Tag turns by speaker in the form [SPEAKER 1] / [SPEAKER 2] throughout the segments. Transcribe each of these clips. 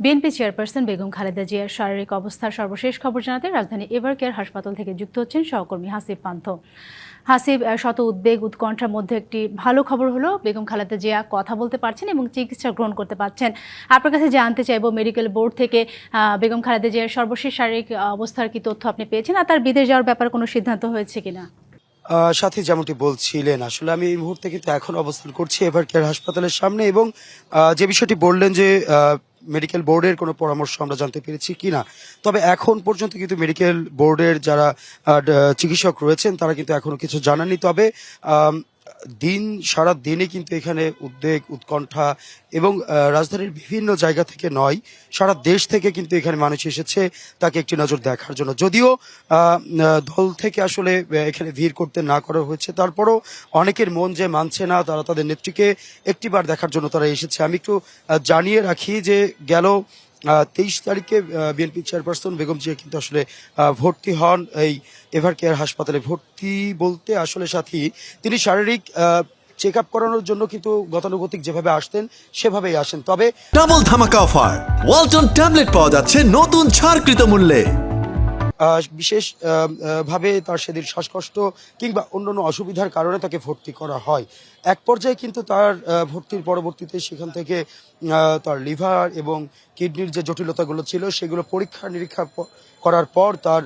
[SPEAKER 1] BNP chairperson Begum Khaleda জিয়ার শারীরিক অবস্থার সর্বশেষ খবর জানাতে রাজধানী এভারকেয়ার হাসপাতাল থেকে যুক্ত হচ্ছেন সহকর্মী হাসিব পান্থ। হাসিব, শত উদ্বেগ উৎকণ্ঠার মধ্যে একটি ভালো খবর হলো বেগম খালেদা জিয়া কথা বলতে পারছেন এবং চিকিৎসা গ্রহণ করতে পারছেন। আপনার কাছে জানতে চাইব, মেডিকেল বোর্ড থেকে বেগম খালেদা জিয়ার সর্বশেষ শারীরিক অবস্থার কি তথ্য আপনি পেয়েছেন, আর তার বিদেশ যাওয়ার ব্যাপারে কোনো সিদ্ধান্ত হয়েছে কিনা?
[SPEAKER 2] সাথী যেমনটি বলছিলেন, আসলে আমি এই মুহূর্তে কিন্তু এখন অবস্থান করছি এভারকেয়ার হাসপাতালের সামনে এবং যে বিষয়টি বললেন যে মেডিকেল বোর্ডের কোনো পরামর্শ আমরা জানতে পেরেছি কিনা, তবে এখন পর্যন্ত কিন্তু মেডিকেল বোর্ডের যারা চিকিৎসক রয়েছেন তারা কিন্তু এখনো কিছু জানাননি। তবে সারা দিনে কিন্তু এখানে উদ্বেগ উৎকণ্ঠা এবং রাজধানীর বিভিন্ন জায়গা থেকে নয়, সারা দেশ থেকে কিন্তু এখানে মানুষ এসেছে তাকে একটি নজর দেখার জন্য। যদিও দল থেকে আসলে এখানে ভিড় করতে না করা হয়েছে, তারপরও অনেকের মন যে মানছে না, তারা তাদের নেত্রীকে একটিবার দেখার জন্য তারা এসেছে। আমি একটু জানিয়ে রাখি যে গেল 23 তারিখে বিএনপি চেয়ারপারসন বেগম জিয়া কিন্তু আসলে ভর্তি হন এই এভারকেয়ার হাসপাতালে। ভর্তি বলতে আসলে সাথী, তিনি শারীরিক চেক আপ করানোর জন্য কিন্তু গতানুগতিক যেভাবে আসতেন সেভাবেই আসেন। তবে
[SPEAKER 3] ডাবল ধামাকা অফার, ওয়ালটন ট্যাবলেট পাওয়া যাচ্ছে নতুন ছাড়কৃত মূল্যে।
[SPEAKER 2] বিশেষ ভাবে তার সেদিন শ্বাসকষ্ট কিংবা অন্যান্য অসুবিধার কারণে তাকে ভর্তি করা হয়। এক পর্যায়ে কিন্তু তার ভর্তির পরবর্তীতে সেখান থেকে তার লিভার এবং কিডনির যে জটিলতাগুলো ছিল সেগুলো পরীক্ষা নিরীক্ষা করার পর তার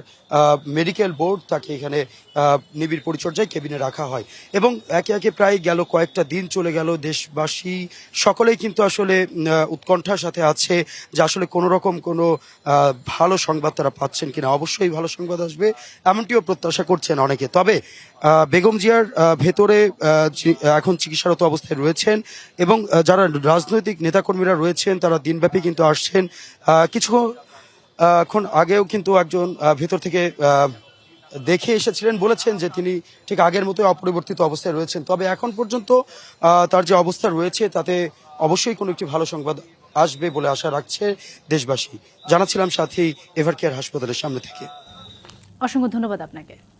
[SPEAKER 2] মেডিকেল বোর্ড তাকে এখানে নিবিড় পরিচর্যায় কেবিনে রাখা হয় এবং একে একে প্রায় গেল কয়েকটা দিন চলে গেল। দেশবাসী সকলেই কিন্তু আসলে উৎকণ্ঠার সাথে আছে যে আসলে কোনো রকম কোনো ভালো সংবাদ তারা পাচ্ছেন কিনা। অবশ্যই ভালো সংবাদ আসবে এমনটিও প্রত্যাশা করছেন অনেকে। তবে বেগম জিয়ার ভেতরে এখন চিকিৎসারত অবস্থায় রয়েছেন এবং যারা রাজনৈতিক নেতাকর্মীরা রয়েছেন তারা দিনব্যাপী কিন্তু আসছেন। কিছুক্ষণ আগেও কিন্তু একজন ভেতর থেকে দেখে এসেছিলেন, বলেছেন যে তিনি ঠিক আগের মতোই অপরিবর্তিত অবস্থায় রয়েছেন। তবে এখন পর্যন্ত তার যে অবস্থা রয়েছে তাতে অবশ্যই কোনো একটি ভালো সংবাদ আসবে বলে আশা রাখছে দেশবাসী। জানাচ্ছিলাম সাথী এভারকেয়ার হাসপাতালের সামনে থেকে।
[SPEAKER 1] অসংখ্য ধন্যবাদ আপনাকে।